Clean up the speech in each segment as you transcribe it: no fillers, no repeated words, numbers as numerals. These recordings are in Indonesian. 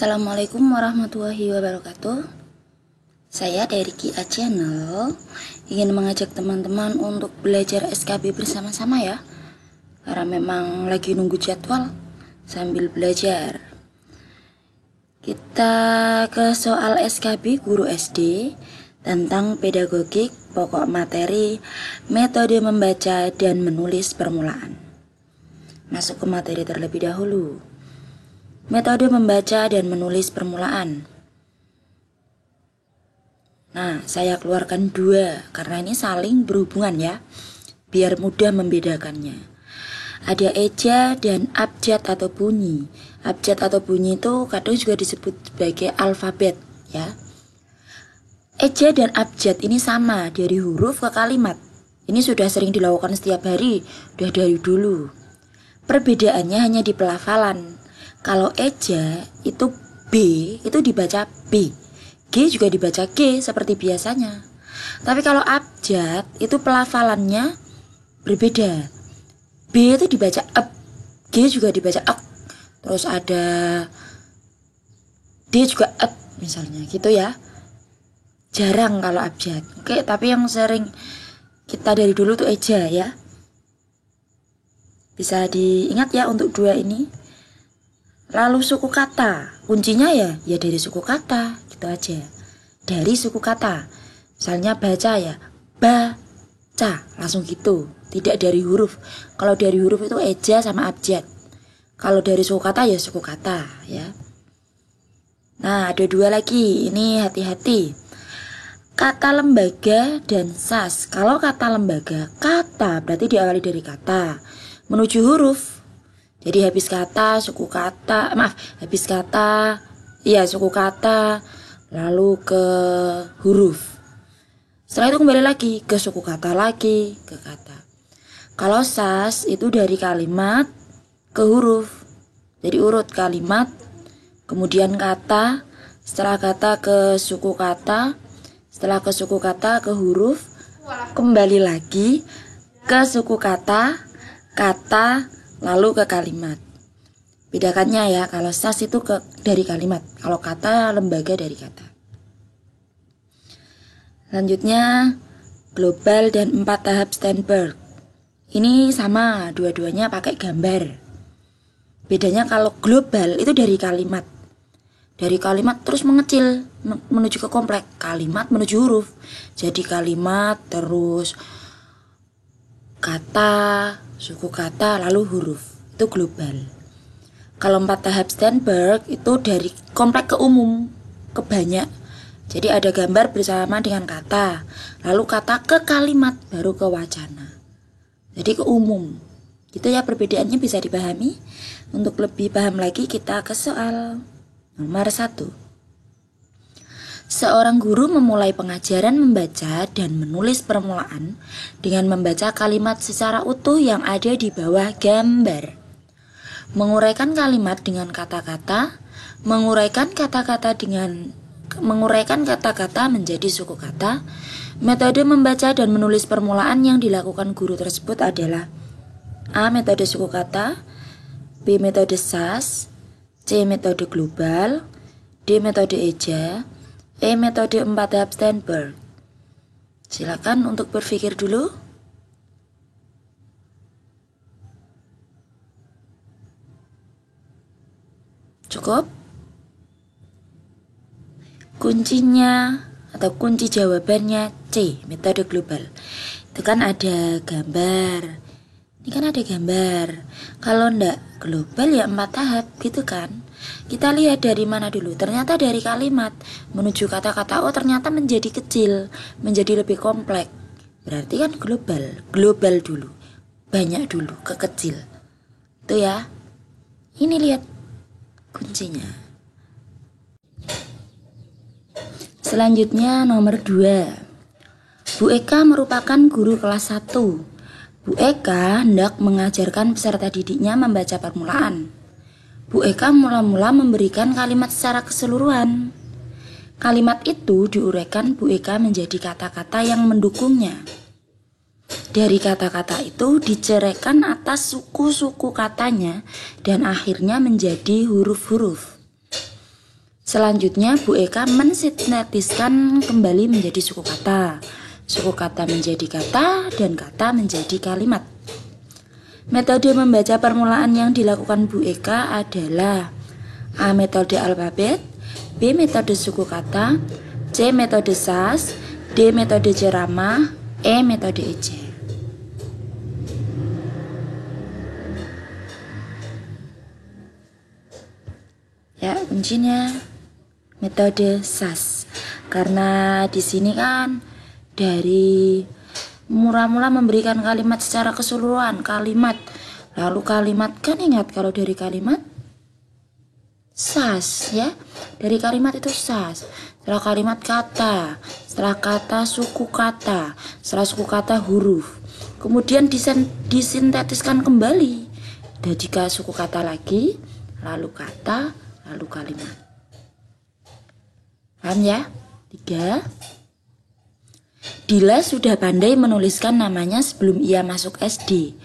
Assalamualaikum warahmatullahi wabarakatuh. Saya dari Kia Channel ingin mengajak teman-teman untuk belajar SKB bersama-sama ya. Karena memang lagi nunggu jadwal sambil belajar. Kita ke soal SKB guru SD tentang pedagogik, pokok materi, metode membaca dan menulis permulaan. Masuk ke materi terlebih dahulu. Metode membaca dan menulis permulaan. Nah, saya keluarkan dua karena ini saling berhubungan ya, biar mudah membedakannya. Ada eja dan abjad atau bunyi. Abjad atau bunyi itu kadang juga disebut sebagai alfabet ya. Eja dan abjad ini sama dari huruf ke kalimat. Ini sudah sering dilakukan setiap hari, udah dari dulu. Perbedaannya hanya di pelafalan. Kalau eja itu B itu dibaca B, G juga dibaca G seperti biasanya. Tapi kalau abjad itu pelafalannya berbeda. B itu dibaca ep, G juga dibaca ek. Terus ada D juga ep misalnya gitu ya. Jarang kalau abjad. Oke, tapi yang sering kita dari dulu tuh eja ya. Bisa diingat ya untuk dua ini. Lalu suku kata, kuncinya ya dari suku kata, gitu aja. Dari suku kata, misalnya baca ya, baca, langsung gitu. Tidak dari huruf. Kalau dari huruf itu eja sama abjad. Kalau dari suku kata ya suku kata ya. Nah, ada dua lagi, ini hati-hati. Kata lembaga dan sas. Kalau kata lembaga, kata berarti diawali dari kata menuju huruf. Jadi habis kata, suku kata, habis kata, ya suku kata, lalu ke huruf. Setelah itu kembali lagi ke suku kata lagi, ke kata. Kalau sas itu dari kalimat ke huruf. Jadi urut kalimat, kemudian kata, setelah kata ke suku kata, setelah ke suku kata ke huruf, kembali lagi ke suku kata, lalu ke kalimat. Bedakannya ya, kalau sas itu dari kalimat, kalau kata lembaga dari kata. Selanjutnya global dan 4 tahap Sternberg. Ini sama, dua-duanya pakai gambar. Bedanya kalau global itu dari kalimat. Dari kalimat terus mengecil menuju ke kompleks, kalimat menuju huruf. Jadi kalimat terus kata, suku kata, lalu huruf. Itu global. Kalau 4 tahap Sternberg itu dari kompleks ke umum, ke banyak. Jadi ada gambar bersama dengan kata, lalu kata ke kalimat, baru ke wacana. Jadi ke umum. Gitu ya, perbedaannya bisa dipahami. Untuk lebih paham lagi kita ke soal nomor 1. Seorang guru memulai pengajaran membaca dan menulis permulaan dengan membaca kalimat secara utuh yang ada di bawah gambar. Menguraikan kalimat dengan kata-kata, menguraikan kata-kata menjadi suku kata. Metode membaca dan menulis permulaan yang dilakukan guru tersebut adalah A. Metode suku kata, B. Metode sas, C. Metode global, D. Metode eja, E. Metode 4 tahap Sternberg. Silakan untuk berpikir dulu. Cukup? Kuncinya atau kunci jawabannya C. Metode global. Itu kan ada gambar. Ini kan ada gambar. Kalau enggak global ya 4 tahap gitu kan. Kita lihat dari mana dulu. Ternyata dari kalimat menuju kata-kata, oh ternyata menjadi kecil, menjadi lebih kompleks. Berarti kan global. Global dulu. Banyak dulu ke kecil. Itu ya. Ini lihat kuncinya. Selanjutnya nomor 2. Bu Eka merupakan guru kelas 1. Bu Eka hendak mengajarkan peserta didiknya membaca permulaan. Bu Eka mula-mula memberikan kalimat secara keseluruhan. Kalimat itu diuraikan Bu Eka menjadi kata-kata yang mendukungnya. Dari kata-kata itu diceraikan atas suku-suku katanya dan akhirnya menjadi huruf-huruf. Selanjutnya Bu Eka mensintetiskan kembali menjadi suku kata. Suku kata menjadi kata dan kata menjadi kalimat. Metode membaca permulaan yang dilakukan Bu Eka adalah A. Metode alfabet, B. Metode suku kata, C. Metode SAS, D. Metode ceramah, E. Metode eja. Ya, kuncinya metode SAS. Karena di sini kan dari mula-mula memberikan kalimat secara keseluruhan, kalimat. Lalu kalimat kan ingat kalau dari kalimat SAS ya. Dari kalimat itu SAS. Setelah kalimat kata, setelah kata suku kata, setelah suku kata huruf. Kemudian disintetiskan kembali. Jadi ke suku kata lagi, lalu kata, lalu kalimat. Paham ya? 3. Dila sudah pandai menuliskan namanya sebelum ia masuk SD.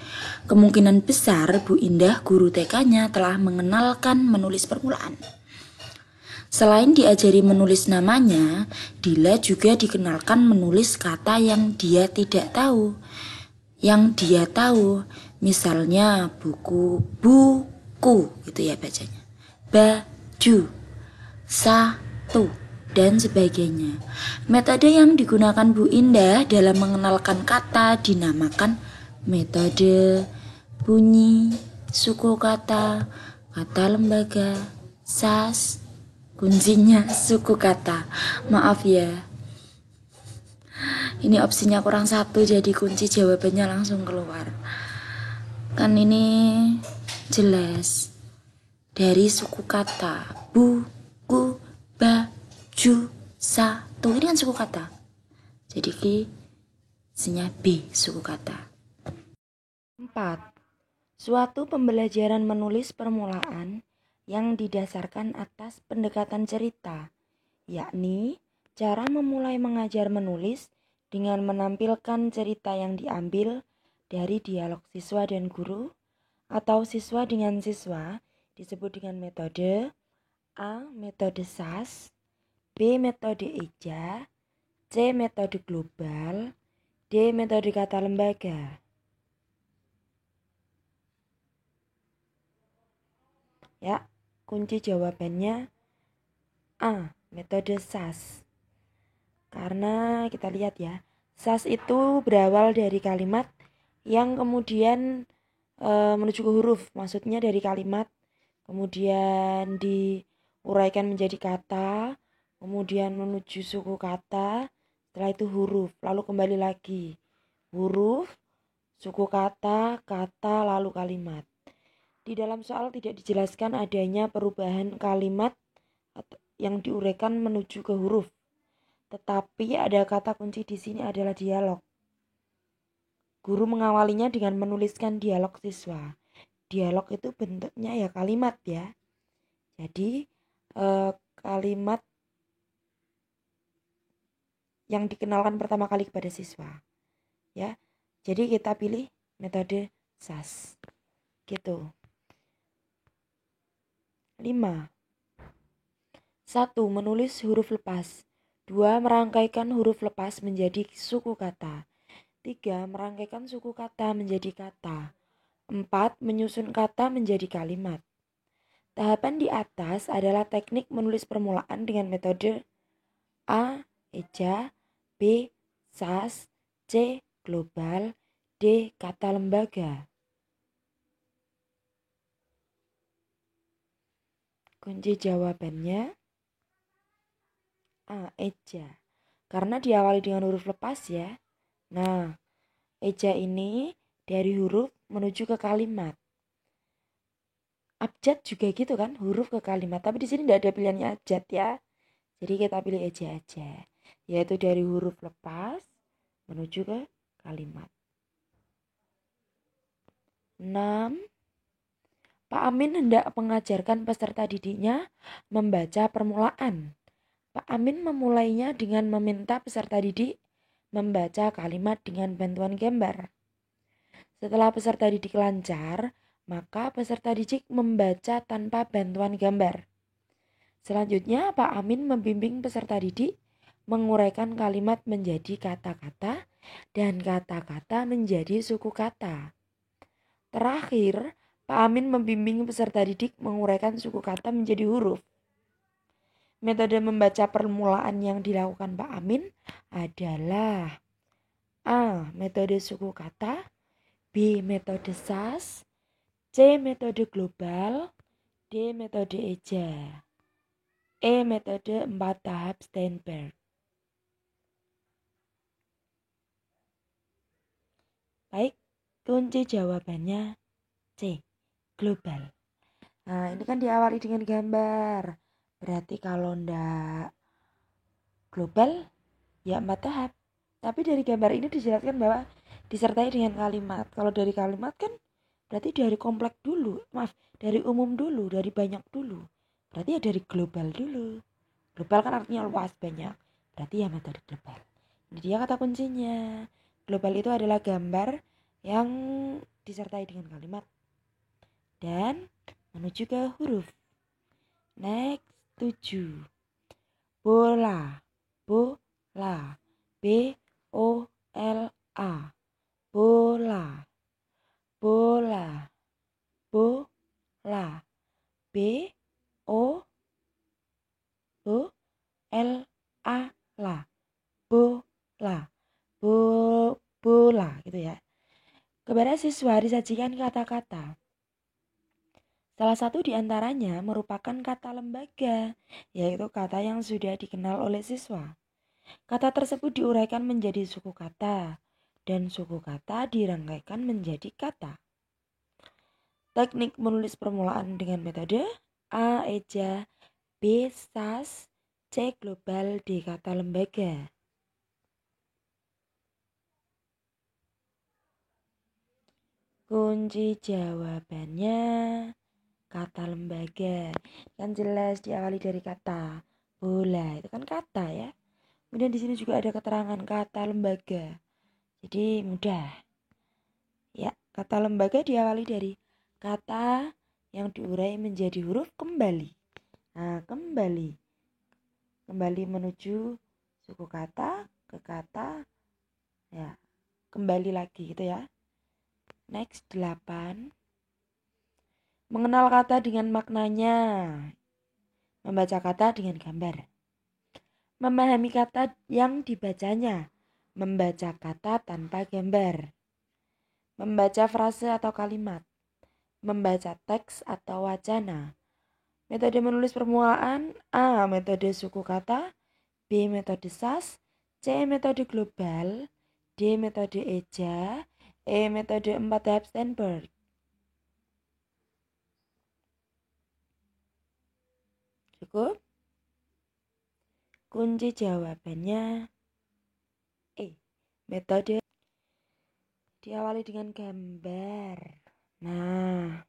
Kemungkinan besar Bu Indah, guru TK-nya, telah mengenalkan menulis permulaan. Selain diajari menulis namanya, Dila juga dikenalkan menulis kata yang dia tidak tahu. Yang dia tahu, misalnya buku, gitu ya bacanya. Baju, satu, dan sebagainya. Metode yang digunakan Bu Indah dalam mengenalkan kata dinamakan metode bunyi, suku kata, kata lembaga, SAS. Kuncinya suku kata. Maaf ya, ini opsinya kurang 1, jadi kunci jawabannya langsung keluar. Kan ini jelas dari suku kata. Buku, baju, satu, ini kan suku kata. Jadi isinya B, suku kata. 4. Suatu pembelajaran menulis permulaan yang didasarkan atas pendekatan cerita, yakni cara memulai mengajar menulis dengan menampilkan cerita yang diambil dari dialog siswa dan guru atau siswa dengan siswa, disebut dengan metode A. Metode SAS, B. Metode eja, C. Metode global, D. Metode kata lembaga. Ya, kunci jawabannya A. Metode SAS. Karena kita lihat ya, SAS itu berawal dari kalimat yang kemudian menuju ke huruf. Maksudnya dari kalimat kemudian diuraikan menjadi kata, kemudian menuju suku kata, setelah itu huruf, lalu kembali lagi huruf, suku kata, lalu kalimat. Di dalam soal tidak dijelaskan adanya perubahan kalimat yang diuraikan menuju ke huruf, tetapi ada kata kunci di sini adalah dialog. Guru mengawalinya dengan menuliskan dialog siswa. Dialog itu bentuknya ya kalimat ya. Jadi kalimat yang dikenalkan pertama kali kepada siswa. Ya. Jadi kita pilih metode SAS. Gitu. 5. 1. Menulis huruf lepas. 2. Merangkaikan huruf lepas menjadi suku kata. 3. Merangkaikan suku kata menjadi kata. 4. Menyusun kata menjadi kalimat. Tahapan di atas adalah teknik menulis permulaan dengan metode A. Eja, B. SAS, C. Global, D. Kata lembaga. Kunci jawabannya A. Eja. Karena diawali dengan huruf lepas ya. Nah, eja ini dari huruf menuju ke kalimat. Abjad juga gitu kan, huruf ke kalimat. Tapi di sini tidak ada pilihannya abjad ya. Jadi kita pilih eja aja. Yaitu dari huruf lepas menuju ke kalimat. 6. Pak Amin hendak mengajarkan peserta didiknya membaca permulaan. Pak Amin memulainya dengan meminta peserta didik membaca kalimat dengan bantuan gambar. Setelah peserta didik lancar, maka peserta didik membaca tanpa bantuan gambar. Selanjutnya, Pak Amin membimbing peserta didik menguraikan kalimat menjadi kata-kata dan kata-kata menjadi suku kata. Terakhir, Pak Amin membimbing peserta didik menguraikan suku kata menjadi huruf. Metode membaca permulaan yang dilakukan Pak Amin adalah A. Metode suku kata, B. Metode SAS, C. Metode global, D. Metode eja, E. Metode 4 tahap Steinberg. Baik, kunci jawabannya C. Global. Nah, ini kan diawali dengan gambar. Berarti kalau ndak global, ya 4 tahap. Tapi dari gambar ini dijelaskan bahwa disertai dengan kalimat. Kalau dari kalimat kan berarti dari kompleks dulu. Dari umum dulu, dari banyak dulu. Berarti ya dari global dulu. Global kan artinya luas, banyak. Berarti ya metode global. Ini dia kata kuncinya. Global itu adalah gambar yang disertai dengan kalimat dan menuju ke huruf. Next, 7. Bola. Bola. B-O-L-A. Bola. Bola. Bola. B-O-L-A. La. Bola. Bola gitu ya. Kepada siswa disajikan kata-kata. Salah satu di antaranya merupakan kata lembaga, yaitu kata yang sudah dikenal oleh siswa. Kata tersebut diuraikan menjadi suku kata, dan suku kata dirangkaikan menjadi kata. Teknik menulis permulaan dengan metode A. Eja, B. SAS, C. Global, D. Kata lembaga. Kunci jawabannya kata lembaga. Kan jelas diawali dari kata bola, itu kan kata ya. Kemudian di sini juga ada keterangan kata lembaga. Jadi mudah. Ya, kata lembaga diawali dari kata yang diurai menjadi huruf kembali. Nah, kembali menuju suku kata ke kata, ya, kembali lagi gitu ya. Next, 8. Mengenal kata dengan maknanya. Membaca kata dengan gambar. Memahami kata yang dibacanya. Membaca kata tanpa gambar. Membaca frase atau kalimat. Membaca teks atau wacana. Metode menulis permulaan. A. Metode suku kata. B. Metode SAS. C. Metode global. D. Metode eja. E. Metode 4 tahap Steinberg. Cukup? Kunci jawabannya E. Metode diawali dengan gambar. Nah,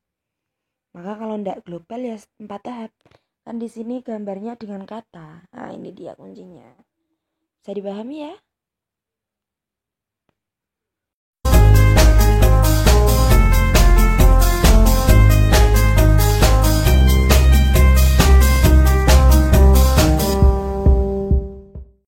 maka kalau ndak global ya 4 tahap. Kan di sini gambarnya dengan kata. Nah, ini dia kuncinya. Bisa dipahami ya?